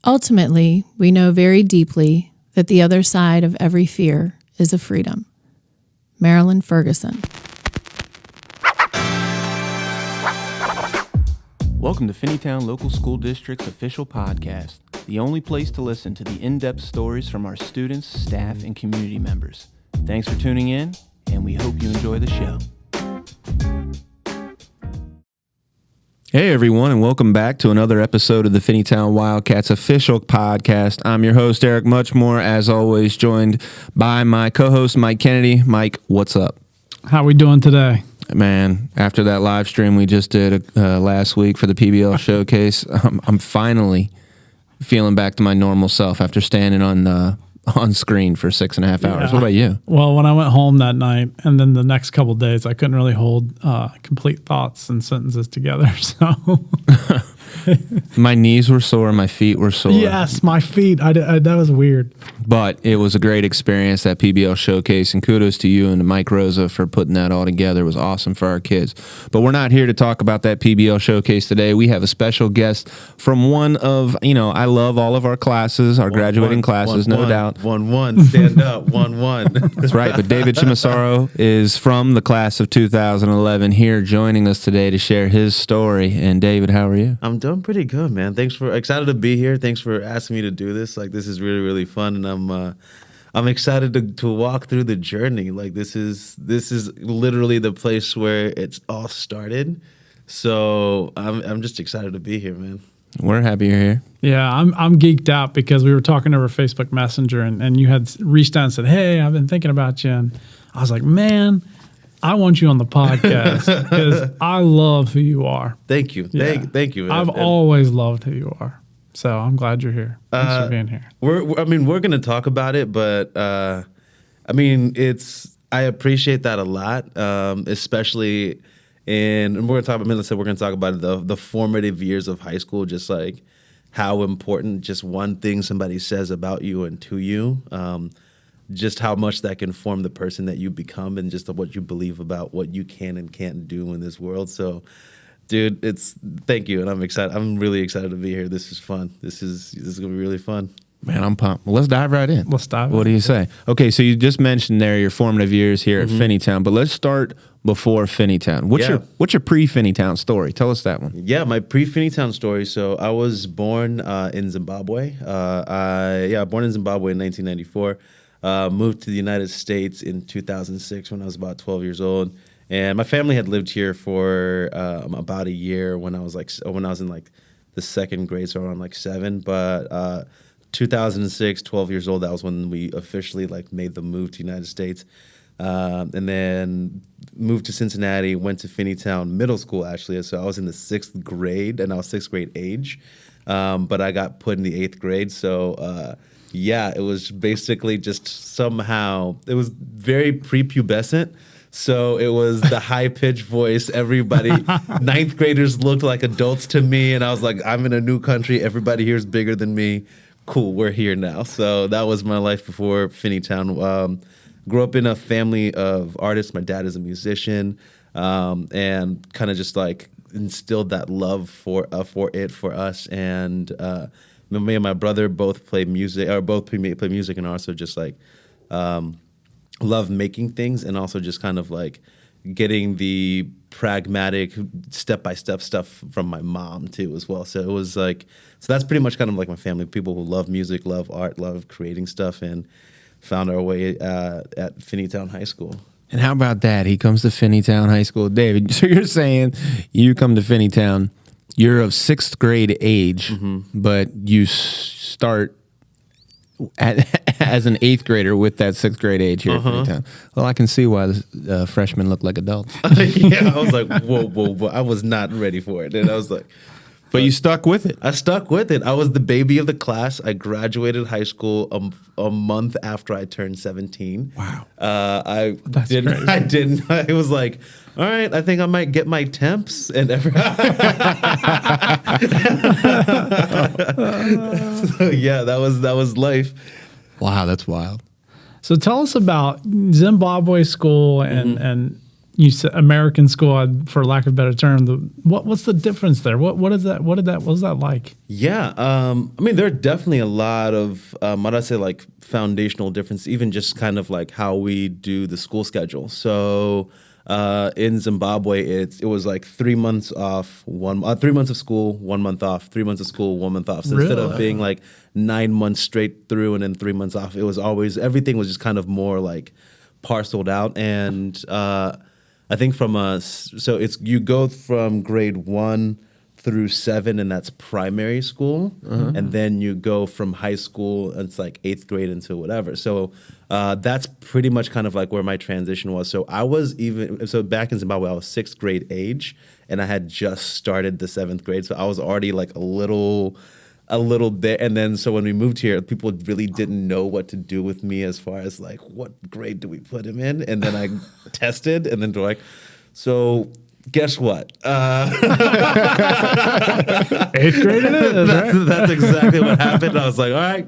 Ultimately, we know very deeply that the other side of every fear is a freedom. Marilyn Ferguson. Welcome to Finneytown Local School District's official podcast, the only place to listen to the in-depth stories from our students, staff, and community members. Thanks for tuning in, and we hope you enjoy the show. Hey everyone, and welcome back to another episode of the Finneytown Wildcats official podcast. I'm your host, Eric Muchmore, as always, joined by my co-host, Mike Kennedy. Mike, what's up? How we doing today? Man, after that live stream we just did last week for the PBL showcase, I'm finally feeling back to my normal self after standing on screen for 6.5 hours. What about you? Well, when I went home that night and then the next couple of days, I couldn't really hold complete thoughts and sentences together. So my knees were sore, my feet were sore. Yes, my feet. That was weird. But it was a great experience, that PBL showcase, and kudos to you and to Mike Rosa for putting that all together. It was awesome for our kids. But we're not here to talk about that PBL showcase today. We have a special guest from one of, I love all of our classes, our graduating classes, no doubt. 1-1, stand up, 1-1. That's right, but David Chimusoro is from the class of 2011 here joining us today to share his story. And David, how are you? I'm doing pretty good, man. Excited to be here. Thanks for asking me to do this. This is really, really fun, and I'm excited to walk through the journey. This is literally the place where it's all started. So I'm just excited to be here, man. We're happy you're here. Yeah, I'm geeked out because we were talking over Facebook Messenger and you had reached out and said, "Hey, I've been thinking about you." And I was like, "Man, I want you on the podcast because I love who you are." Thank you. Yeah. Thank you, man. I've always loved who you are. So I'm glad you're here. Thanks for being here. We're going to talk about it, but I appreciate that a lot, especially and we're going to talk about the formative years of high school, just like how important just one thing somebody says about you and to you, just how much that can form the person that you become and just what you believe about what you can and can't do in this world. So, dude, thank you, and I'm excited. I'm really excited to be here. This is fun. This is going to be really fun. Man, I'm pumped. Well, let's dive right in. Let's dive in. What do you say? Okay, so you just mentioned there your formative years here at Finneytown, but let's start before Finneytown. What's your pre-Finneytown story? Tell us that one. Yeah, my pre-Finneytown story. So I was born in Zimbabwe. Born in Zimbabwe in 1994. Moved to the United States in 2006 when I was about 12 years old. And my family had lived here for about a year when I was in the second grade, so around 7. But 2006, 12 years old, that was when we officially made the move to the United States. And then moved to Cincinnati, went to Finneytown Middle School, actually. So I was in the 6th grade, and I was 6th grade age. But I got put in the 8th grade. So, it was basically just somehow, it was very prepubescent. So it was the high-pitched voice. Everybody, 9th graders looked like adults to me. And I was like, I'm in a new country. Everybody here is bigger than me. Cool, we're here now. So that was my life before Finneytown. Grew up in a family of artists. My dad is a musician, and kind of just instilled that love for us. And me and my brother both play music, play music, and also just love making things, and also just kind of getting the pragmatic step-by-step stuff from my mom too as well. So it was so that's pretty much kind of my family, people who love music, love art, love creating stuff, and found our way at Finneytown High School. And how about that? He comes to Finneytown High School. David, so you're saying you come to Finneytown, you're of 6th grade age, but you start as an 8th grader with that 6th grade age here at Finneytown. Well, I can see why the freshmen look like adults. Yeah, I was like, whoa. I was not ready for it. And I was like... But you stuck with it. I stuck with it. I was the baby of the class. I graduated high school a month after I turned 17. Wow. That's crazy. I was like, all right, I think I might get my temps and so, yeah, that was life. Wow, that's wild. So tell us about Zimbabwe school and you said American school, for lack of a better term. What's the difference there? What is that? What was that like? Yeah, I mean, there are definitely a lot of, what I'd say, like foundational difference, even just kind of like how we do the school schedule. So in Zimbabwe, it was like 3 months off, 3 months of school, 1 month off, 3 months of school, 1 month off. So instead of being like 9 months straight through and then 3 months off, it was always, everything was just kind of more like parceled out. And I think so it's, you go from grade 1 through 7, and that's primary school. And then you go from high school, and it's like 8th grade into whatever. So that's pretty much kind of like where my transition was. So so back in Zimbabwe, I was 6th grade age, and I had just started the 7th grade. So I was already like a little bit. And then so when we moved here, people really didn't know what to do with me as far as like, what grade do we put him in? And then I tested, and then they're like, so guess what? 8th grade it is, right? That's exactly what happened. I was like, all right,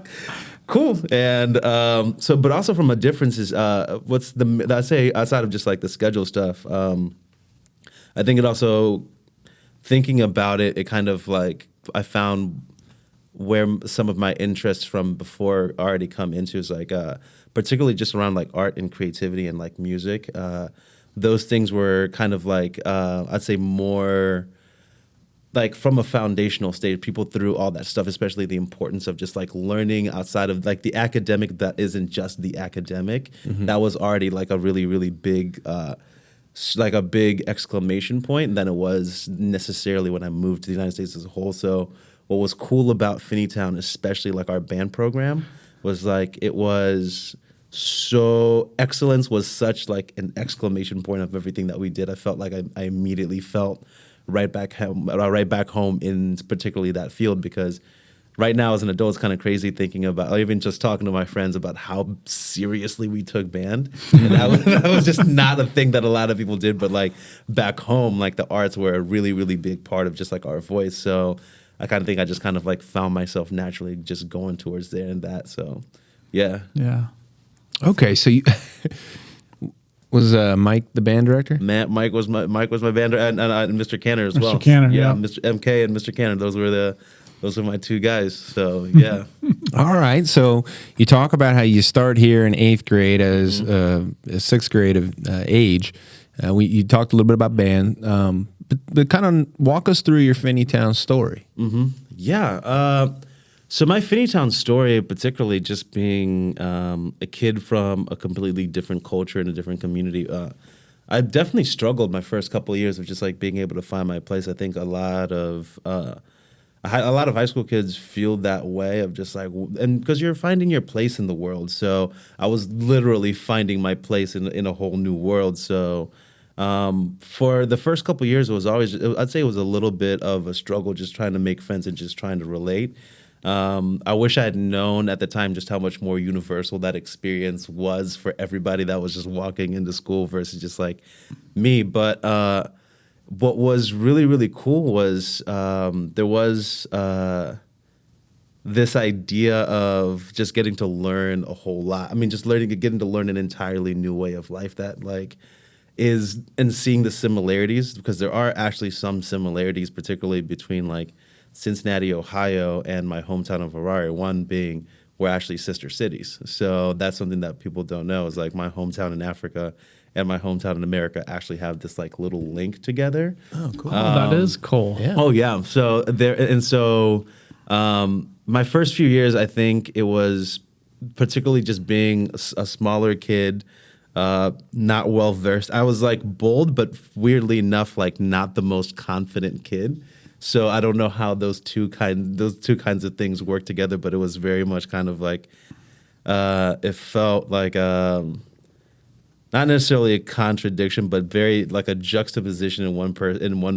cool. And but also from a difference is, I'd say outside of just like the schedule stuff, I think it also, thinking about it, it kind of like, I found where some of my interests from before already come into is like, particularly just around like art and creativity and like music. Those things were kind of like, I'd say more like from a foundational stage, people threw all that stuff, especially the importance of just like learning outside of like the academic that isn't just the academic. That was already like a really, really big, like a big exclamation point than it was necessarily when I moved to the United States as a whole. So what was cool about Finneytown, especially like our band program, was like it was so, excellence was such like an exclamation point of everything that we did. I felt like I immediately felt right back home in particularly that field, because right now as an adult, it's kind of crazy thinking about, or even just talking to my friends about how seriously we took band. And that was just not a thing that a lot of people did. But like back home, like the arts were a really, really big part of just like our voice. So I kind of think I just kind of like found myself naturally just going towards there and that. So yeah. Yeah. Okay, so you was Mike the band director? Mike was my band director, and Mr. Canner as well. Mr. Canner, yeah, yeah. Mr. MK and Mr. Canner. Those were my two guys. So yeah. All right, so you talk about how you start here in 8th grade as 6th grade of age. You talked a little bit about band, but kind of walk us through your Finneytown story. Yeah. So my Finneytown story, particularly just being a kid from a completely different culture and a different community, I definitely struggled my first couple of years of just like being able to find my place. I think a lot of high school kids feel that way of just like, and because you're finding your place in the world. So I was literally finding my place in a whole new world. So for the first couple of years, I'd say it was a little bit of a struggle, just trying to make friends and just trying to relate. I wish I had known at the time just how much more universal that experience was for everybody that was just walking into school versus just like me. But what was really, really cool was there was this idea of just getting to learn a whole lot. I mean, just getting to learn an entirely new way of life that like is, and seeing the similarities, because there are actually some similarities, particularly between like Cincinnati, Ohio, and my hometown of Harare, one being we're actually sister cities. So that's something that people don't know, is like my hometown in Africa and my hometown in America actually have this like little link together. Oh, cool. That is cool. Yeah. Oh yeah. So my first few years, I think it was particularly just being a smaller kid, not well versed. I was like bold, but weirdly enough, like not the most confident kid. So I don't know how those two kinds of things work together, but it was very much kind of like it felt like not necessarily a contradiction, but very like a juxtaposition in one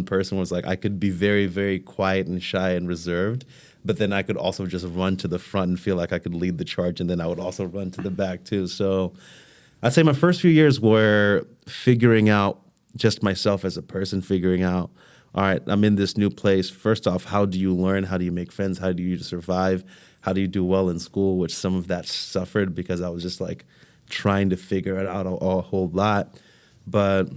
person was like I could be very, very quiet and shy and reserved, but then I could also just run to the front and feel like I could lead the charge, and then I would also run to the back too. So I'd say my first few years were figuring out just myself as a person, figuring out, all right, I'm in this new place. First off, how do you learn? How do you make friends? How do you survive? How do you do well in school? Which some of that suffered because I was just like trying to figure it out a whole lot. But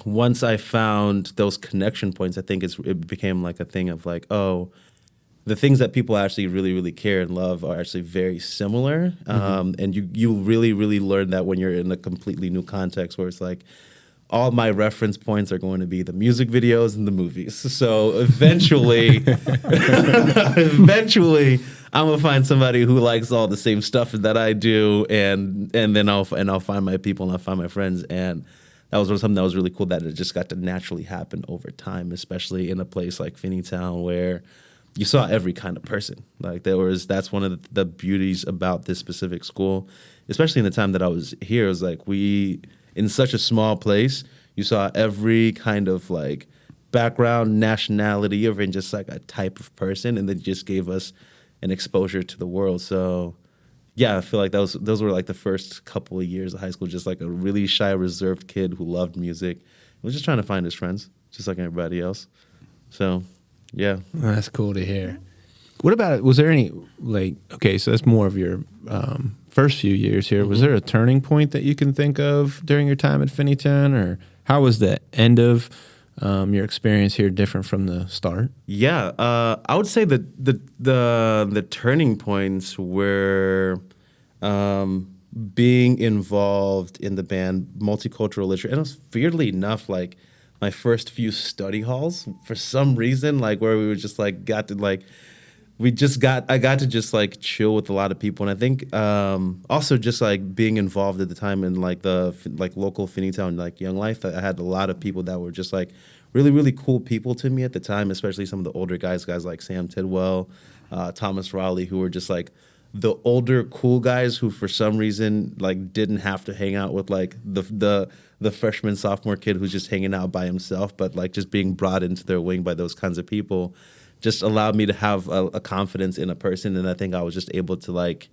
once I found those connection points, I think it became like a thing of like, oh, the things that people actually really, really care and love are actually very similar. And you really, really learn that when you're in a completely new context where it's like, all my reference points are going to be the music videos and the movies. So eventually, I'm gonna find somebody who likes all the same stuff that I do, and then I'll find my people and I'll find my friends. And that was something that was really cool, that it just got to naturally happen over time, especially in a place like Finneytown where you saw every kind of person. Like that's one of the beauties about this specific school, especially in the time that I was here. It was like in such a small place, you saw every kind of like background, nationality, or even just like a type of person, and they just gave us an exposure to the world. So yeah, I feel like those were like the first couple of years of high school, just like a really shy, reserved kid who loved music. He was just trying to find his friends, just like everybody else. So yeah. Well, that's cool to hear. What about, was there any, like, okay, so that's more of your first few years here. Was there a turning point that you can think of during your time at Finneytown, or how was the end of your experience here different from the start? Yeah, I would say that the turning points were being involved in the band, multicultural literature, and it was weirdly enough like my first few study halls for some reason, like where we were just like I got to just like chill with a lot of people. And I think also just like being involved at the time in like the local Finneytown like Young Life, I had a lot of people that were just like really, really cool people to me at the time, especially some of the older guys like Sam Tidwell, Thomas Raleigh, who were just like the older cool guys who for some reason like didn't have to hang out with like the freshman, sophomore kid who's just hanging out by himself, but like just being brought into their wing by those kinds of people just allowed me to have a confidence in a person. And I think I was just able to like,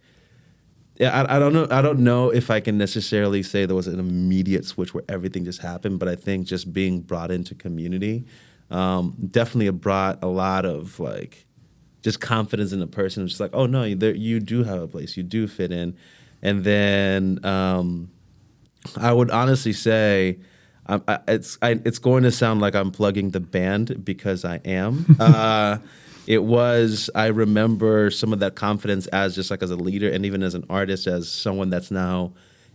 yeah, I don't know if I can necessarily say there was an immediate switch where everything just happened, but I think just being brought into community definitely brought a lot of like just confidence in a person. Just like, oh no, you do have a place, you do fit in. And then I would honestly say, it's going to sound like I'm plugging the band because I am. I remember some of that confidence as just like as a leader and even as an artist, as someone that's now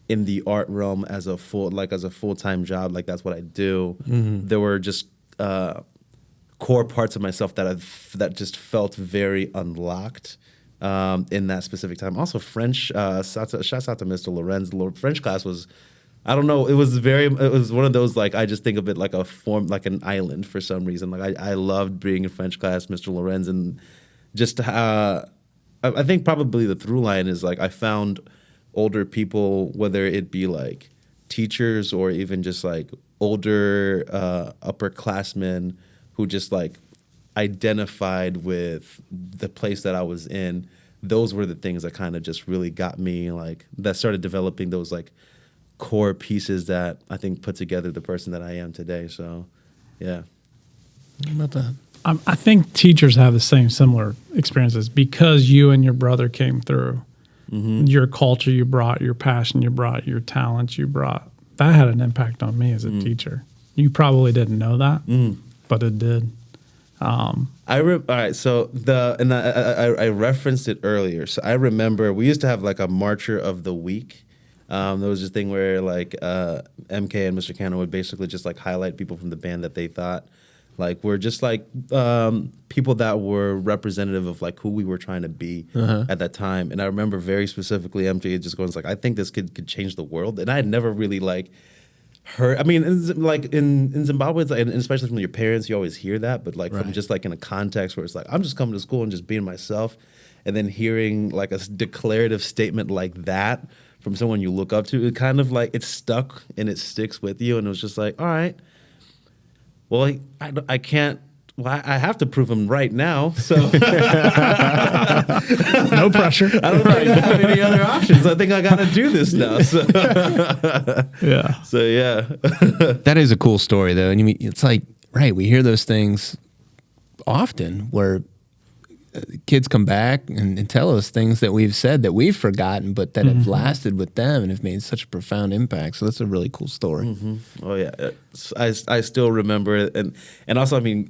in the art realm as a full-time job. Like that's what I do. There were just core parts of myself that just felt very unlocked in that specific time. Also French, shouts out to Mr. Lorenz. French class was, I don't know. It was one of those, like, I just think of it like like an island for some reason. Like I loved being in French class, Mr. Lorenz, and just I think probably the through line is like I found older people, whether it be like teachers or even just like older upperclassmen who just like identified with the place that I was in. Those were the things that kind of just really got me, like, that started developing those like core pieces that I think put together the person that I am today. So, yeah. What about that? I think teachers have the same similar experiences because you and your brother came through. Your culture you brought, your passion you brought, your talents you brought. That had an impact on me as a teacher. You probably didn't know that, but it did. All right, so I referenced it earlier. So I remember we used to have like a Marcher of the Week. There was this thing where like MK and Mr. Cannon would basically just like highlight people from the band that they thought like were just like people that were representative of like who we were trying to be at that time. And I remember very specifically MJ just going like, I think this kid could change the world. And I had never really like heard, I mean, in Zimbabwe, it's like, and especially from your parents, you always hear that, but like from just like in a context where it's like, I'm just coming to school and just being myself. And then hearing like a declarative statement like that from someone you look up to, it kind of like, it stuck and it sticks with you. And it was just like, all right, well, I can't, well, I have to prove him right now. So No pressure. I don't really have any other options. I think I got to do this now. So Yeah. So yeah. That is a cool story, though. And you mean, it's like, right, we hear those things often where kids come back and tell us things that we've said that we've forgotten, but that have lasted with them and have made such a profound impact. So that's a really cool story. Oh yeah, I still remember it, and also I mean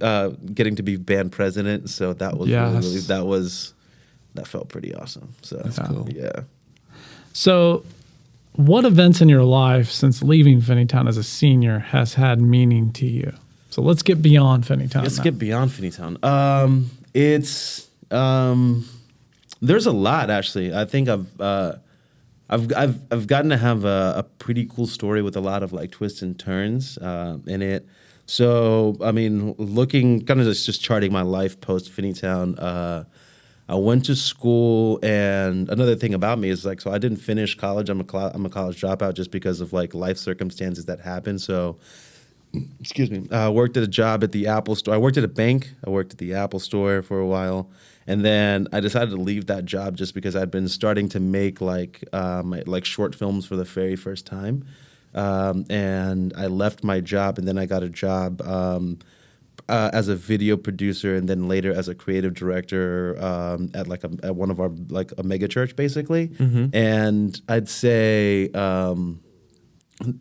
getting to be band president. So that was really, that felt pretty awesome. So that's cool. Yeah. So, what events in your life since leaving Finneytown as a senior has had meaning to you? So let's get beyond Finneytown. Let's get beyond Finneytown. There's a lot actually. I think I've gotten to have a pretty cool story with a lot of like twists and turns in it. So I mean, looking kind of just charting my life post Finneytown. I went to school, and another thing about me is like, so I didn't finish college. I'm a college dropout just because of like life circumstances that happened. So, excuse me. I worked at a job at the Apple store. I worked at a bank. I worked at the Apple store for a while, and then I decided to leave that job just because I'd been starting to make like like short films for the very first time, and I left my job, and then I got a job. As a video producer, and then later as a creative director at one of our like a mega church, basically. And I'd say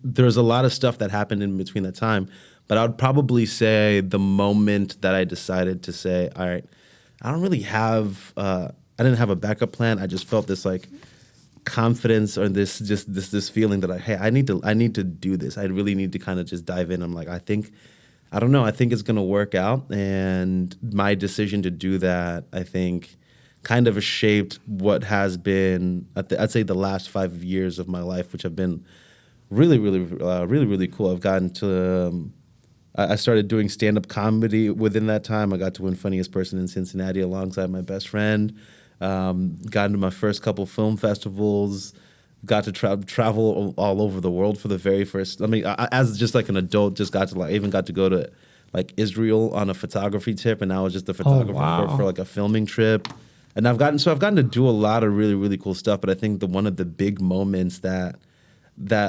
there's a lot of stuff that happened in between that time, but I would probably say the moment that I decided to say, all right, I don't really have, I didn't have a backup plan. I just felt this like confidence or this feeling that I need to do this. I really need to kind of just dive in. I'm like, I don't know. I think it's going to work out. And my decision to do that, I think, kind of shaped what has been, I'd say, the last 5 years of my life, which have been really, really cool. I've gotten to, I started doing stand-up comedy within that time. I got to win Funniest Person in Cincinnati alongside my best friend. Got into my first couple film festivals. Got to travel all over the world for the very first. I mean, as just like an adult, just got to like even got to go to like Israel on a photography trip, and I was just the photographer for like a filming trip. And I've gotten to do a lot of really cool stuff. But I think one of the big moments that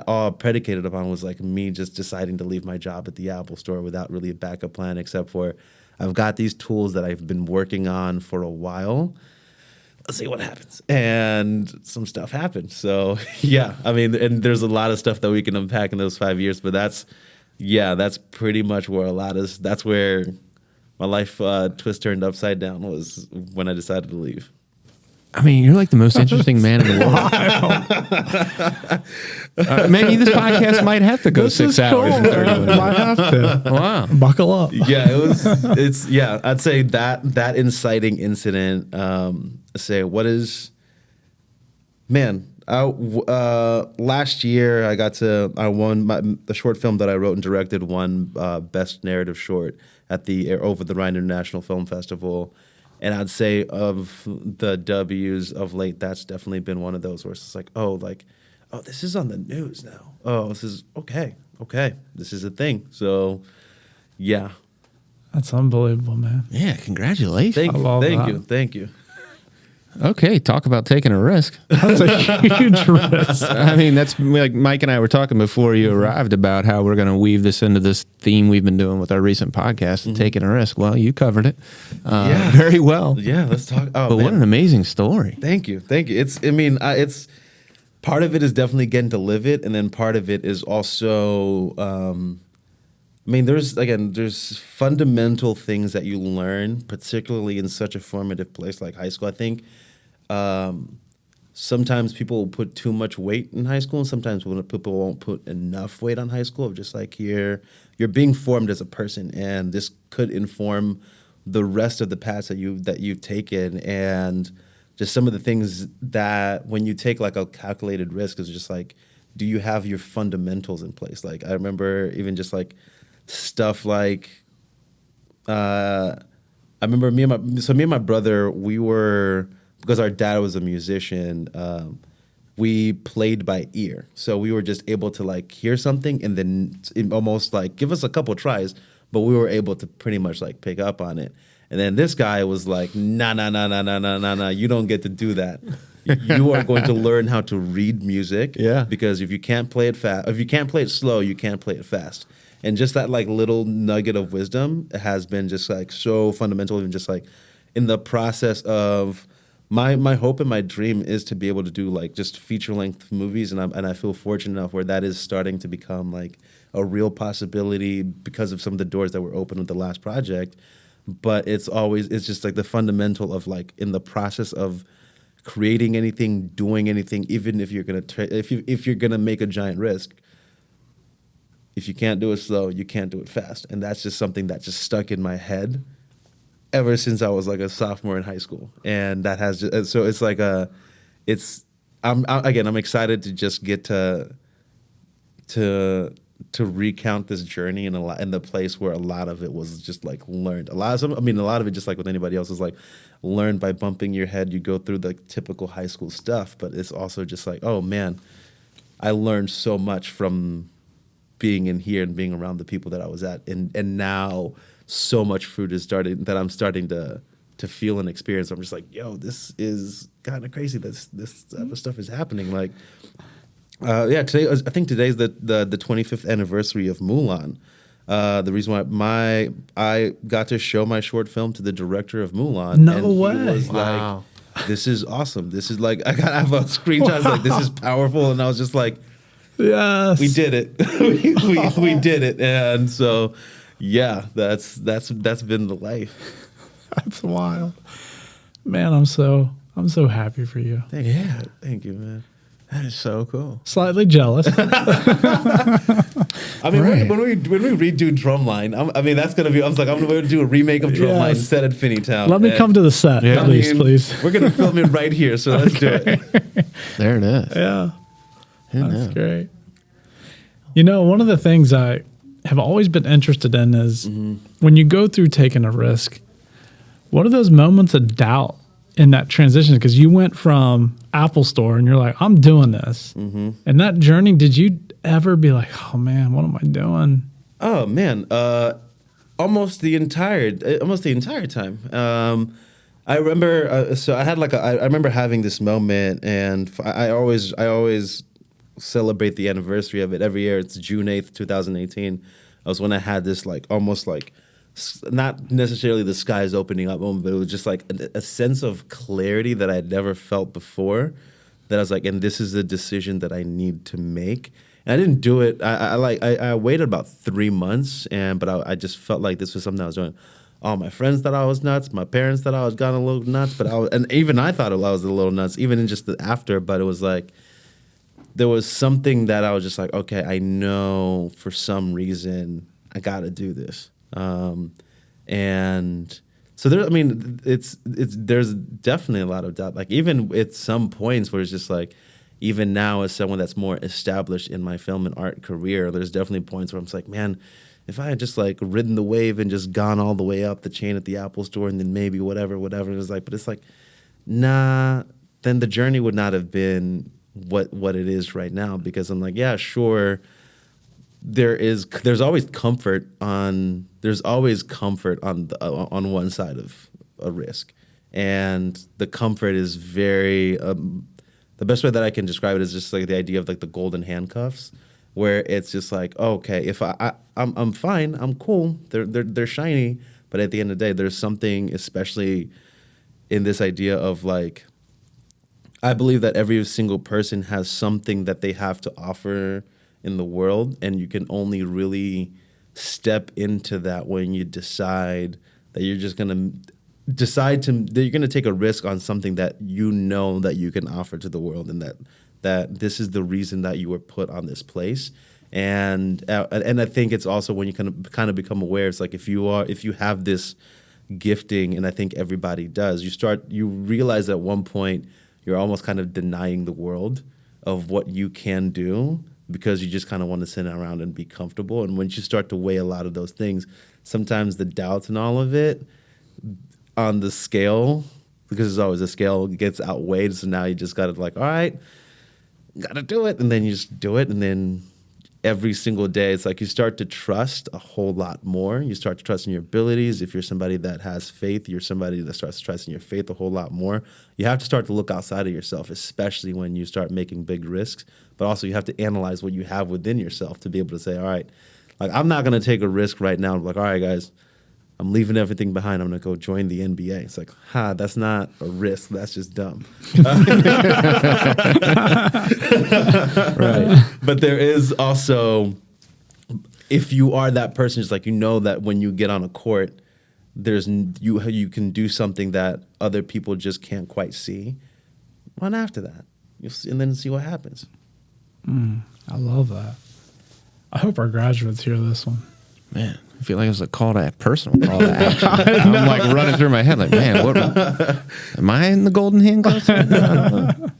all predicated upon was like me just deciding to leave my job at the Apple store without really a backup plan, except for I've got these tools that I've been working on for a while. Let's see what happens. And some stuff happened. So, yeah, I mean, and there's a lot of stuff that we can unpack in those 5 years, but that's pretty much where that's where my life twist turned upside down was when I decided to leave. I mean, you're like the most interesting man in the world. Maybe this podcast might have to go 6 hours and 30 minutes. Might have to. Wow. Buckle up. Yeah, I'd say that inciting incident, last year I won the short film that I wrote and directed won Best Narrative Short at the Over the Rhine International Film Festival. And I'd say of the W's of late, that's definitely been one of those where it's just like, oh, this is on the news now. Oh, this is okay. This is a thing. So, yeah. That's unbelievable, man. Yeah, congratulations. Thank you. Okay, talk about taking a risk. That's a huge risk. I mean, that's like Mike and I were talking before you arrived about how we're going to weave this into this theme we've been doing with our recent podcast, taking a risk. Well, you covered it very well. Yeah, let's talk. Oh, but man. what an amazing story. Thank you. It's part of it is definitely getting to live it, and then part of it is also. There's fundamental things that you learn, particularly in such a formative place like high school. I think sometimes people put too much weight in high school, and sometimes people won't put enough weight on high school. Of just like you're being formed as a person, and this could inform the rest of the paths that you've taken, and just some of the things that when you take like a calculated risk is just like, do you have your fundamentals in place? Like I remember even just like stuff like I remember me and my brother, we were, because our dad was a musician, we played by ear. So we were just able to like hear something and then almost like give us a couple tries, but we were able to pretty much like pick up on it. And then this guy was like, nah, you don't get to do that. You are going to learn how to read music. Yeah. Because if you can't play it fast, if you can't play it slow, you can't play it fast. And just that like little nugget of wisdom has been just like so fundamental, even just like in the process of my hope and my dream is to be able to do like just feature length movies, and I feel fortunate enough where that is starting to become like a real possibility because of some of the doors that were open with the last project. But it's just like the fundamental of like in the process of creating anything, doing anything, even if you're gonna if you're gonna make a giant risk, if you can't do it slow, you can't do it fast, and that's just something that just stuck in my head ever since I was like a sophomore in high school, and that has just, so it's like I'm excited to just get to recount this journey in the place where a lot of it was just like learned. A lot of it, just like with anybody else, is like learned by bumping your head. You go through the typical high school stuff, but it's also just like, oh man, I learned so much from being in here and being around the people that I was at, and now so much fruit is I'm starting to feel and experience. I'm just like, yo, this is kind of crazy. This type of stuff is happening. Like, today I think today's the 25th anniversary of Mulan. The reason why I got to show my short film to the director of Mulan. No and way! He was Wow. like, this is awesome. This is like I have a screenshot like this is powerful, and I was just like, Yes. we did it. we did it, and so. Yeah, that's been the life. That's wild. Man, I'm so happy for you. Thank you, man. That is so cool. Slightly jealous. I mean, Right. when we redo Drumline, I mean that's gonna be. I was like, I'm gonna do a remake of Drumline Yes. set at Finneytown. Let me and- come to the set, Yeah. at least, please. We're gonna film it right here, so let's do it. There it is. Yeah, Who that's knew? great. You know, one of the things I have always been interested in is when you go through taking a risk, what are those moments of doubt in that transition? Because you went from Apple Store and you're like, I'm doing this. And that journey, did you ever be like, oh man, what am I doing? Oh man, almost the entire time. I remember. So I had like I remember having this moment, and I always celebrate the anniversary of it every year. It's June 8th, 2018. That was when I had this like almost like not necessarily the skies opening up moment, but it was just like a sense of clarity that I'd never felt before. That I was like, and this is a decision that I need to make. And I didn't do it. I waited about 3 months, but I just felt like this was something I was doing. All my friends thought I was nuts. My parents thought I was gone a little nuts, and even I thought I was a little nuts, even in just the after. But it was like there was something that I was just like, okay, I know for some reason I got to do this. And so there's definitely a lot of doubt. Like even at some points where it's just like, even now as someone that's more established in my film and art career, there's definitely points where I'm just like, man, if I had just like ridden the wave and just gone all the way up the chain at the Apple Store and then maybe whatever. It was like, but it's like, nah, then the journey would not have been what it is right now, because I'm like, yeah, sure. There's always comfort on one side of a risk, and the comfort is very the best way that I can describe it is just like the idea of like the golden handcuffs, where it's just like, okay, if I'm fine, I'm cool, they're shiny, but at the end of the day, there's something, especially in this idea of like, I believe that every single person has something that they have to offer in the world, and you can only really step into that when you decide that you're just gonna that you're gonna take a risk on something that you know that you can offer to the world, and that this is the reason that you were put on this place. And I think it's also when you kind of become aware. It's like if you have this gifting, and I think everybody does, you realize at one point you're almost kind of denying the world of what you can do, because you just kind of want to sit around and be comfortable. And once you start to weigh a lot of those things, sometimes the doubts and all of it on the scale, because there's always a scale, gets outweighed. So now you just got to like, all right, got to do it. And then you just do it. And then every single day, it's like you start to trust a whole lot more. You start to trust in your abilities. If you're somebody that has faith, you're somebody that starts trusting your faith a whole lot more. You have to start to look outside of yourself, especially when you start making big risks. But also you have to analyze what you have within yourself to be able to say, all right, like I'm not going to take a risk right now. I'm like, all right, guys, I'm leaving everything behind. I'm going to go join the NBA. It's like, that's not a risk. That's just dumb. Right. But there is also, if you are that person, it's like, that when you get on a court, you can do something that other people just can't quite see. Run after that, and then see what happens. I love that. I hope our graduates hear this one. Man, I feel like it was a personal call to action. I'm like running through my head like, man, what am I in the golden handcuffs? I don't know.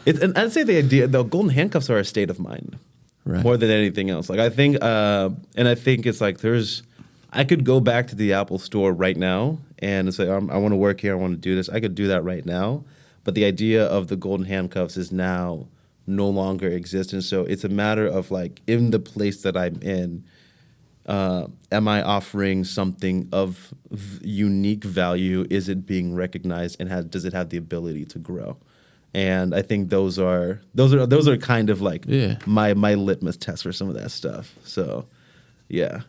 And I'd say the golden handcuffs are a state of mind, Right. more than anything else. Like I think it's like I could go back to the Apple store right now and say, I want to work here, I want to do this. I could do that right now, but the idea of the golden handcuffs is now no longer existent. So it's a matter of like, in the place that I'm in, am I offering something of unique value? Is it being recognized, and does it have the ability to grow? And I think those are kind of like my litmus test for some of that stuff. So, yeah.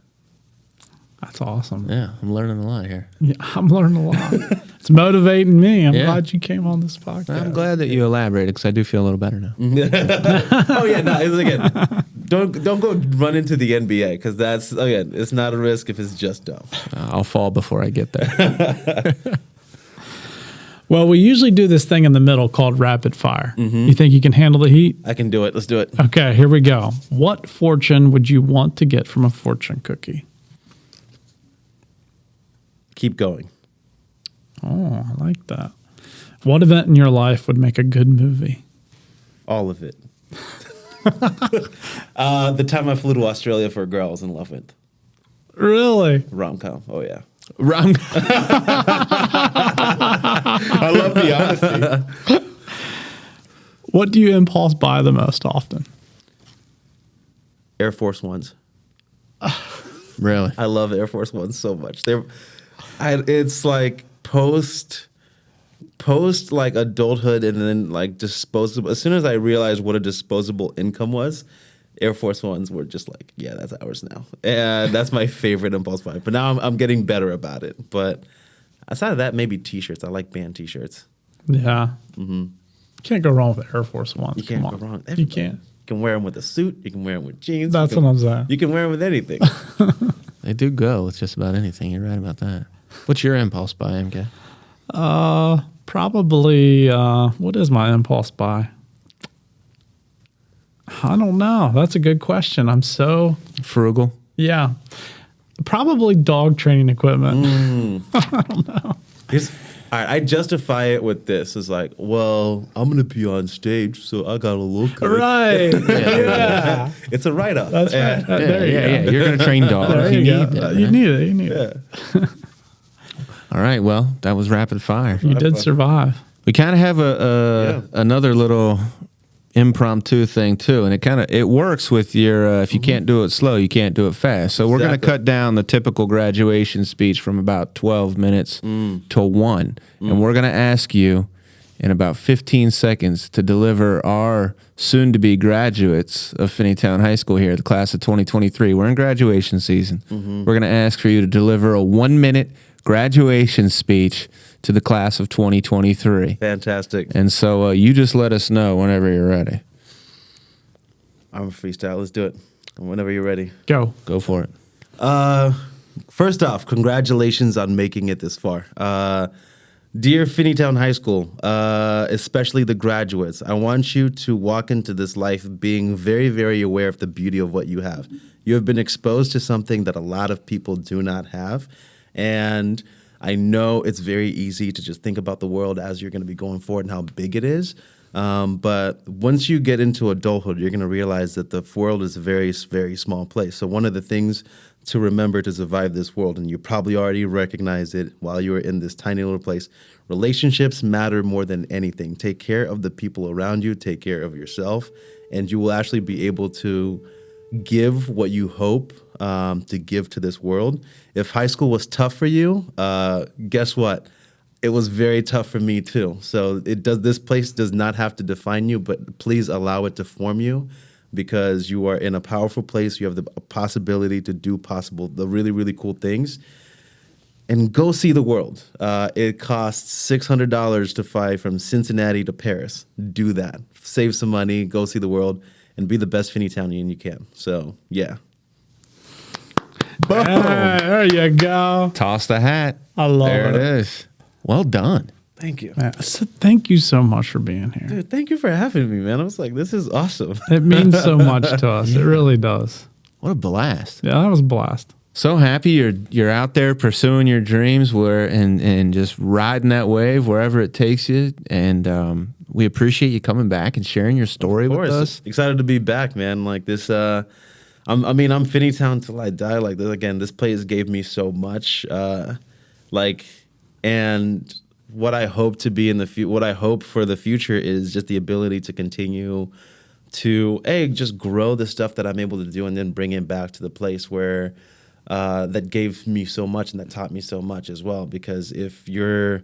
That's awesome. Yeah, I'm learning a lot here. Yeah, I'm learning a lot. It's motivating me. I'm glad you came on this podcast. I'm glad that you elaborated because I do feel a little better now. Oh yeah, no, it's again. Don't go run into the NBA because that's again, it's not a risk if it's just dumb. I'll fall before I get there. Well, we usually do this thing in the middle called rapid fire. You think you can handle the heat? I can do it. Let's do it. Okay, here we go. What fortune would you want to get from a fortune cookie? Keep going. Oh, I like that. What event in your life would make a good movie? All of it. The time I flew to Australia for a girl I was in love with. Really? Rom-com. Oh yeah. I love the honesty. What do you impulse buy the most often? Air Force Ones. Really? I love Air Force Ones so much. It's like post like adulthood and then like disposable. As soon as I realized what a disposable income was, Air Force Ones were just like, yeah, that's ours now. And that's my favorite impulse buy. But now I'm getting better about it. But aside of that, maybe T-shirts. I like band T-shirts. Yeah. You can't go wrong with Air Force One. You can't go wrong. You can't. You can wear them with a suit. You can wear them with jeans. That's what I'm saying. You can wear them with anything. They do go with just about anything. You're right about that. What's your impulse buy, MK? Probably, what is my impulse buy? I don't know. That's a good question. I'm so... Frugal? Yeah. Probably dog training equipment. I don't know. All right, I justify it with this. It's like, well, I'm going to be on stage, so I got to look good. Right. Yeah. It's a write-off. That's right. There you go. You're going to train dogs. There you go. You need it. You need it. All right, well, that was rapid fire. You did survive. We kind of have another little impromptu thing too, and it works with your if you can't do it slow, you can't do it fast. So we're going to cut down the typical graduation speech from about 12 minutes to 1, and we're going to ask you in about 15 seconds to deliver our soon-to-be graduates of Finneytown High School here, the class of 2023. We're in graduation season. We're going to ask for you to deliver a 1-minute graduation speech to the class of 2023. Fantastic. And so you just let us know whenever you're ready. I'm a freestyle. Let's do it. Whenever you're ready. Go. Go for it. First off, congratulations on making it this far. Dear Finneytown High School, especially the graduates, I want you to walk into this life being very, very aware of the beauty of what you have. You have been exposed to something that a lot of people do not have. And I know it's very easy to just think about the world as you're going to be going forward and how big it is. But once you get into adulthood, you're going to realize that the world is a very, very small place. So one of the things to remember to survive this world, and you probably already recognized it while you were in this tiny little place, relationships matter more than anything. Take care of the people around you, take care of yourself, and you will actually be able to give what you hope to give to this world. If high school was tough for you, guess what? It was very tough for me too. So this place does not have to define you, but please allow it to form you. because you are in a powerful place. You have the possibility to do the really, really cool things. And go see the world. It costs $600 to fly from Cincinnati to Paris. Do that. Save some money, go see the world, and be the best Finneytownian you can. So, yeah. Boom. There you go. Toss the hat. I love there it. There it is. Well done. Thank you. Yeah, so thank you so much for being here. Dude, thank you for having me, man. I was like, this is awesome. It means so much to us. It really does. What a blast. Yeah, that was a blast. So happy you're out there pursuing your dreams and just riding that wave wherever it takes you. And we appreciate you coming back and sharing your story with us. Excited to be back, man. Like this, I'm Finneytown till I die. Like this, again, this place gave me so much. And what I hope to be what I hope for the future is just the ability to continue to just grow the stuff that I'm able to do, and then bring it back to the place where that gave me so much and that taught me so much as well. Because if you're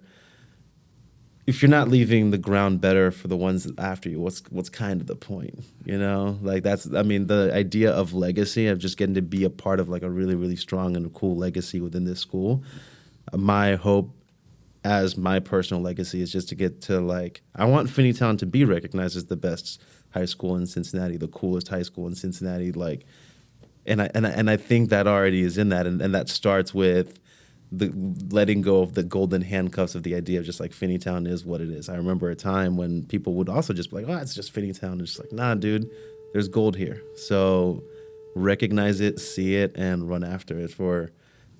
not leaving the ground better for the ones after you, what's kind of the point, you know? Like the idea of legacy, of just getting to be a part of like a really, really strong and cool legacy within this school. My hope as my personal legacy is just to get to I want Finneytown to be recognized as the best high school in Cincinnati, the coolest high school in Cincinnati, and I think that already is in that, and that starts with the letting go of the golden handcuffs of the idea of just Finneytown is what it is. I remember a time when people would also just be like, oh, it's just Finneytown. And it's nah, dude, there's gold here. So recognize it, see it, and run after it.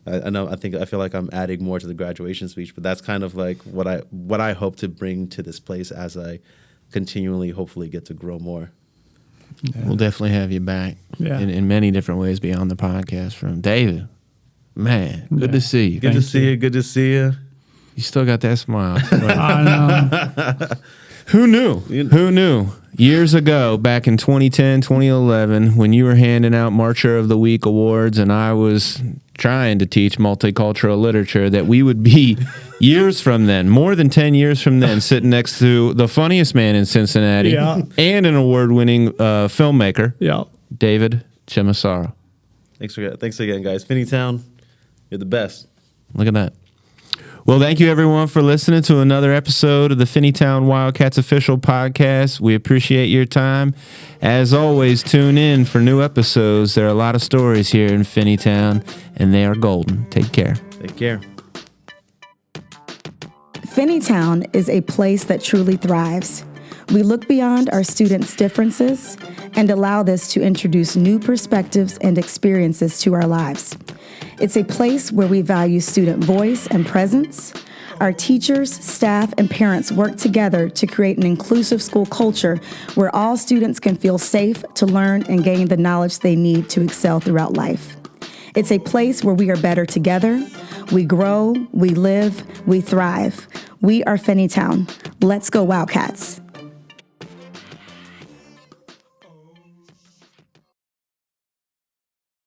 I feel like I'm adding more to the graduation speech, but that's kind of what I hope to bring to this place as I continually, hopefully, get to grow more. Yeah. We'll definitely have you back in many different ways beyond the podcast. From David, man, good to see you. Good to see you. You still got that smile. I know. Who knew? Who knew? Years ago, back in 2010, 2011, when you were handing out Marcher of the Week awards and I was trying to teach multicultural literature, that we would be years from then, more than 10 years from then, sitting next to the funniest man in Cincinnati and an award-winning filmmaker, David Chimusoro. Thanks again, guys. Finneytown, you're the best. Look at that. Well, thank you, everyone, for listening to another episode of the Finneytown Wildcats official podcast. We appreciate your time. As always, tune in for new episodes. There are a lot of stories here in Finneytown, and they are golden. Take care. Take care. Finneytown is a place that truly thrives. We look beyond our students' differences and allow this to introduce new perspectives and experiences to our lives. It's a place where we value student voice and presence. Our teachers, staff, and parents work together to create an inclusive school culture where all students can feel safe to learn and gain the knowledge they need to excel throughout life. It's a place where we are better together. We grow, we live, we thrive. We are Finneytown. Let's go Wildcats.